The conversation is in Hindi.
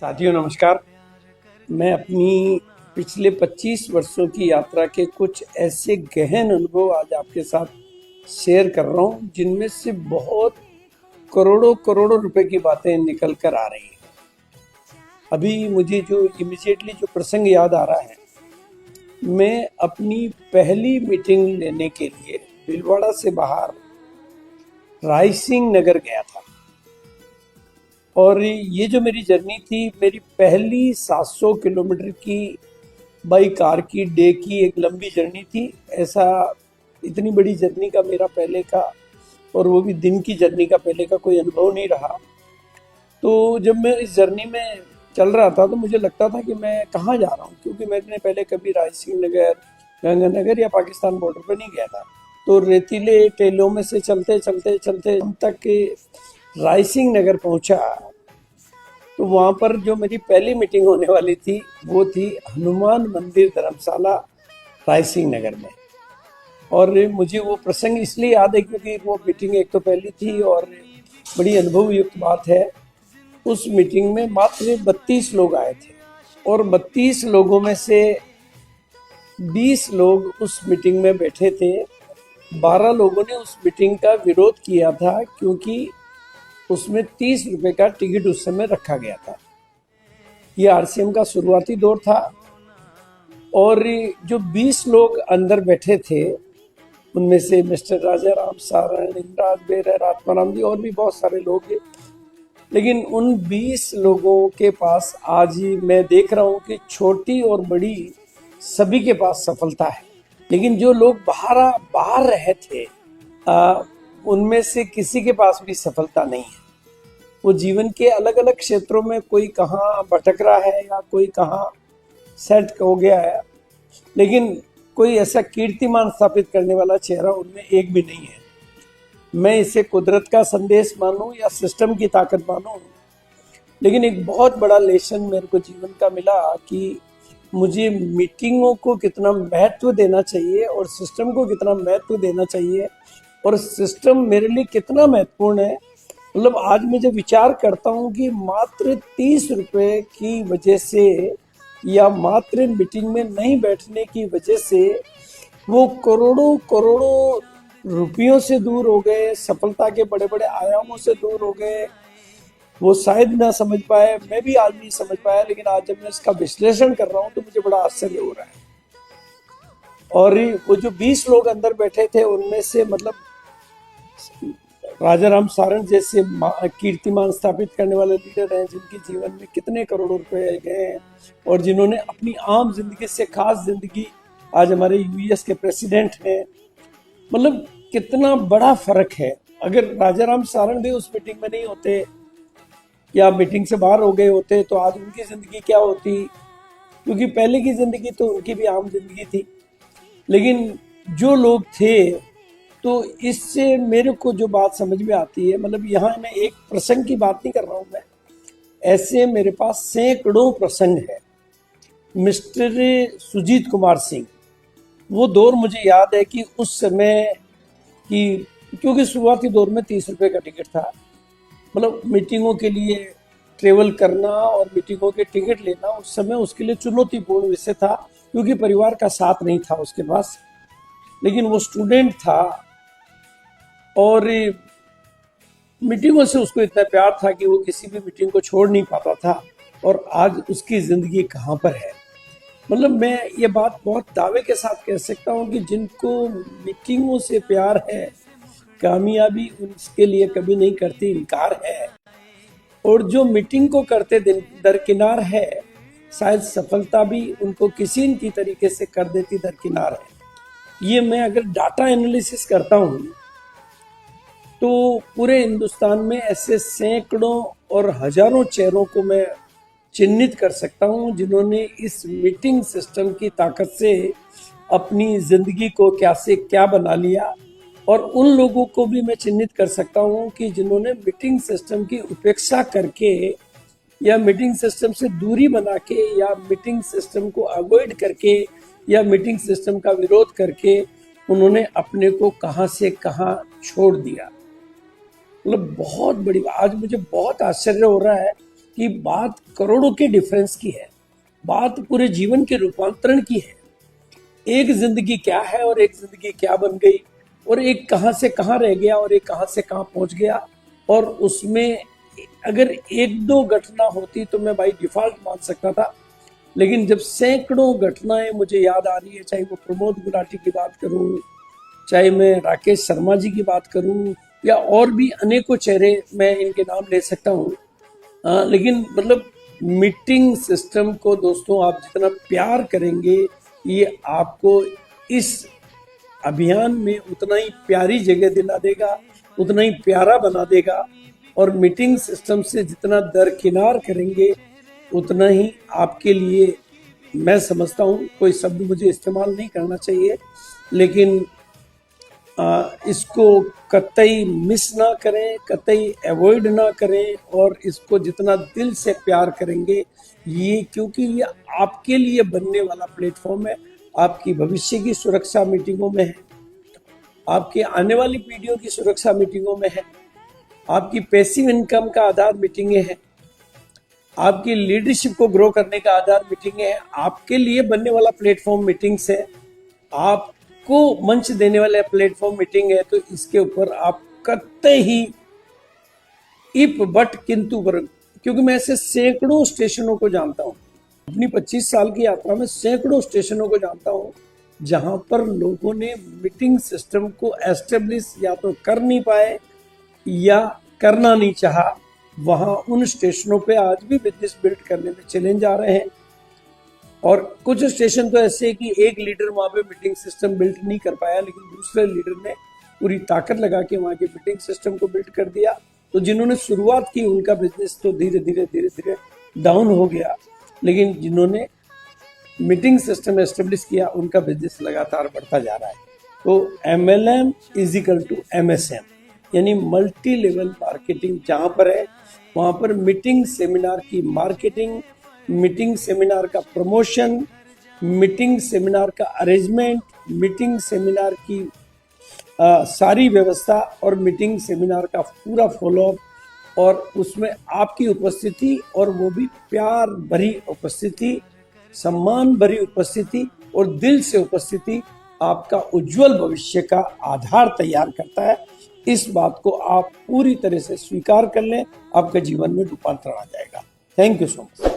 साथियों नमस्कार। मैं अपनी पिछले 25 वर्षों की यात्रा के कुछ ऐसे गहन अनुभव आज आपके साथ शेयर कर रहा हूँ जिनमें से बहुत करोड़ों करोड़ों रुपए की बातें निकल कर आ रही हैं। अभी मुझे जो इमिजिएटली जो प्रसंग याद आ रहा है, मैं अपनी पहली मीटिंग लेने के लिए भीलवाड़ा से बाहर रायसिंह नगर गया था। और ये जो मेरी जर्नी थी, मेरी पहली 700 किलोमीटर की बाई कार की डे की एक लंबी जर्नी थी। ऐसा इतनी बड़ी जर्नी का मेरा पहले का, और वो भी दिन की जर्नी का पहले का कोई अनुभव नहीं रहा। तो जब मैं इस जर्नी में चल रहा था तो मुझे लगता था कि मैं कहाँ जा रहा हूँ, क्योंकि मैंने पहले कभी रायसिंह नगर, गंगानगर या पाकिस्तान बॉर्डर पर नहीं गया था। तो रेतीले टेलों में से चलते चलते चलते हम तक रायसिंह नगर पहुंचा। तो वहाँ पर जो मेरी पहली मीटिंग होने वाली थी वो थी हनुमान मंदिर धर्मशाला रायसिंह नगर में। और मुझे वो प्रसंग इसलिए याद है क्योंकि वो मीटिंग एक तो पहली थी और बड़ी अनुभव युक्त बात है। उस मीटिंग में मात्र 32 लोग आए थे और 32 लोगों में से 20 लोग उस मीटिंग में बैठे थे। 12 लोगों ने उस मीटिंग का विरोध किया था क्योंकि उसमें 30 रुपए का टिकट उस समय रखा गया था। ये आरसीएम का शुरुआती दौर था। और जो 20 लोग अंदर बैठे थे उनमें से मिस्टर राजा राम सारण, इंद्राज बेरर, आत्माराम जी और भी बहुत सारे लोग हैं। लेकिन उन 20 लोगों के पास आज मैं देख रहा हूँ कि छोटी और बड़ी सभी के पास सफलता है। लेकिन जो लोग बाहर रहे थे उनमें से किसी के पास भी सफलता नहीं है। वो जीवन के अलग अलग क्षेत्रों में कोई कहाँ भटक रहा है या कोई कहाँ सेट हो गया है, लेकिन कोई ऐसा कीर्तिमान स्थापित करने वाला चेहरा उनमें एक भी नहीं है। मैं इसे कुदरत का संदेश मानूं या सिस्टम की ताकत मानूं, लेकिन एक बहुत बड़ा लेसन मेरे को जीवन का मिला कि मुझे मीटिंगों को कितना महत्व देना चाहिए और सिस्टम को कितना महत्व देना चाहिए, और सिस्टम मेरे लिए कितना महत्वपूर्ण है। मतलब आज मैं जब विचार करता हूँ कि मात्र 30 रुपए की वजह से या मात्र मीटिंग में नहीं बैठने की वजह से वो करोड़ों करोड़ों रुपयों से दूर हो गए, सफलता के बड़े बड़े आयामों से दूर हो गए। वो शायद ना समझ पाए, मैं भी आज नहीं समझ पाया, लेकिन आज जब मैं इसका विश्लेषण कर रहा हूँ तो मुझे बड़ा आश्चर्य हो रहा है। और वो जो 20 लोग अंदर बैठे थे उनमें से मतलब राजा राम सारण जैसे कीर्तिमान स्थापित करने वाले लीडर हैं जिनके जीवन में कितने करोड़ों रुपए गए हैं और जिन्होंने अपनी आम जिंदगी से खास जिंदगी, आज हमारे यूएस के प्रेसिडेंट हैं। मतलब कितना बड़ा फर्क है। अगर राजा राम सारण भी उस मीटिंग में नहीं होते या मीटिंग से बाहर हो गए होते तो आज उनकी जिंदगी क्या होती, क्योंकि पहले की जिंदगी तो उनकी भी आम जिंदगी थी। लेकिन जो लोग थे, तो इससे मेरे को जो बात समझ में आती है, मतलब यहाँ मैं एक प्रसंग की बात नहीं कर रहा हूँ, मैं ऐसे मेरे पास सैकड़ों प्रसंग है। मिस्टर सुजीत कुमार सिंह, वो दौर मुझे याद है कि उस समय की, क्योंकि शुरुआती दौर में 30 रुपए का टिकट था। मतलब मीटिंगों के लिए ट्रेवल करना और मीटिंगों के टिकट लेना उस समय उसके लिए चुनौतीपूर्ण विषय था, क्योंकि परिवार का साथ नहीं था उसके पास। लेकिन वो स्टूडेंट था और मीटिंगों से उसको इतना प्यार था कि वो किसी भी मीटिंग को छोड़ नहीं पाता था। और आज उसकी जिंदगी कहाँ पर है। मतलब मैं ये बात बहुत दावे के साथ कह सकता हूँ कि जिनको मीटिंगों से प्यार है, कामयाबी उनके लिए कभी नहीं करती इनकार है, और जो मीटिंग को करते दरकिनार है, शायद सफलता भी उनको किसी न तरीके से कर देती दरकिनार है। ये मैं अगर डाटा एनालिसिस करता हूँ तो पूरे हिंदुस्तान में ऐसे सैकड़ों और हजारों चेहरों को मैं चिन्हित कर सकता हूँ जिन्होंने इस मीटिंग सिस्टम की ताकत से अपनी जिंदगी को क्या से क्या बना लिया। और उन लोगों को भी मैं चिन्हित कर सकता हूँ कि जिन्होंने मीटिंग सिस्टम की उपेक्षा करके या मीटिंग सिस्टम से दूरी बना के या मीटिंग सिस्टम को अवॉइड करके या मीटिंग सिस्टम का विरोध करके उन्होंने अपने को कहाँ से कहाँ छोड़ दिया। मतलब बहुत बड़ी, आज मुझे बहुत आश्चर्य हो रहा है कि बात करोड़ों के डिफरेंस की है, बात पूरे जीवन के रूपांतरण की है। एक जिंदगी क्या है और एक जिंदगी क्या बन गई, और एक कहां से कहां रह गया और एक कहां से कहां पहुंच गया। और उसमें अगर एक दो घटना होती तो मैं बाई डिफॉल्ट मान सकता था, लेकिन जब सैकड़ों घटनाएं मुझे याद आ रही है, चाहे वो प्रमोद गुलाटी की बात करूं, चाहे मैं राकेश शर्मा जी की बात करूं, या और भी अनेकों चेहरे मैं इनके नाम ले सकता हूं। लेकिन मतलब मीटिंग सिस्टम को दोस्तों आप जितना प्यार करेंगे, ये आपको इस अभियान में उतना ही प्यारी जगह दिला देगा, उतना ही प्यारा बना देगा। और मीटिंग सिस्टम से जितना दरकिनार करेंगे उतना ही आपके लिए, मैं समझता हूँ, कोई शब्द मुझे इस्तेमाल नहीं करना चाहिए, लेकिन इसको कतई मिस ना करें, कतई अवॉइड ना करें, और इसको जितना दिल से प्यार करेंगे ये, क्योंकि ये आपके लिए बनने वाला प्लेटफॉर्म है। आपकी भविष्य की सुरक्षा मीटिंगों में है, आपके आने वाली पीढ़ियों की सुरक्षा मीटिंगों में है, आपकी पैसिव इनकम का आधार मीटिंगें हैं, आपकी लीडरशिप को ग्रो करने का आधार मीटिंगें हैं, आपके लिए बनने वाला प्लेटफॉर्म मीटिंग्स है, आपको मंच देने वाला प्लेटफॉर्म मीटिंग है। तो इसके ऊपर आप कतई ही इफ बट किंतु वर्ग, क्योंकि मैं ऐसे सैकड़ों स्टेशनों को जानता हूं, अपनी 25 साल की यात्रा में सैकड़ों स्टेशनों को जानता हूं जहां पर लोगों ने मीटिंग सिस्टम को एस्टेब्लिश या तो कर नहीं पाए या करना नहीं चाहा। वहां उन स्टेशनों पे आज भी बिजनेस बिल्ड करने में चैलेंज आ रहे हैं। और कुछ स्टेशन तो ऐसे कि एक लीडर वहां पे मीटिंग सिस्टम बिल्ड नहीं कर पाया, लेकिन दूसरे लीडर ने पूरी ताकत लगा के वहां के मीटिंग सिस्टम को बिल्ड कर दिया। तो जिन्होंने शुरुआत की उनका बिजनेस तो धीरे धीरे डाउन हो गया, लेकिन जिन्होंने मीटिंग सिस्टम एस्टेब्लिश किया उनका बिजनेस लगातार बढ़ता जा रहा है। तो MLM इजिकल टू MSM, यानी मल्टी लेवल मार्केटिंग जहां पर है वहां पर मीटिंग सेमिनार की मार्केटिंग, मीटिंग सेमिनार का प्रमोशन, मीटिंग सेमिनार का अरेंजमेंट, मीटिंग सेमिनार की सारी व्यवस्था और मीटिंग सेमिनार का पूरा फॉलोअप, और उसमें आपकी उपस्थिति, और वो भी प्यार भरी उपस्थिति, सम्मान भरी उपस्थिति और दिल से उपस्थिति आपका उज्जवल भविष्य का आधार तैयार करता है। इस बात को आप पूरी तरह से स्वीकार कर लें, आपके जीवन में रूपांतरण आ जाएगा। Thank you so much.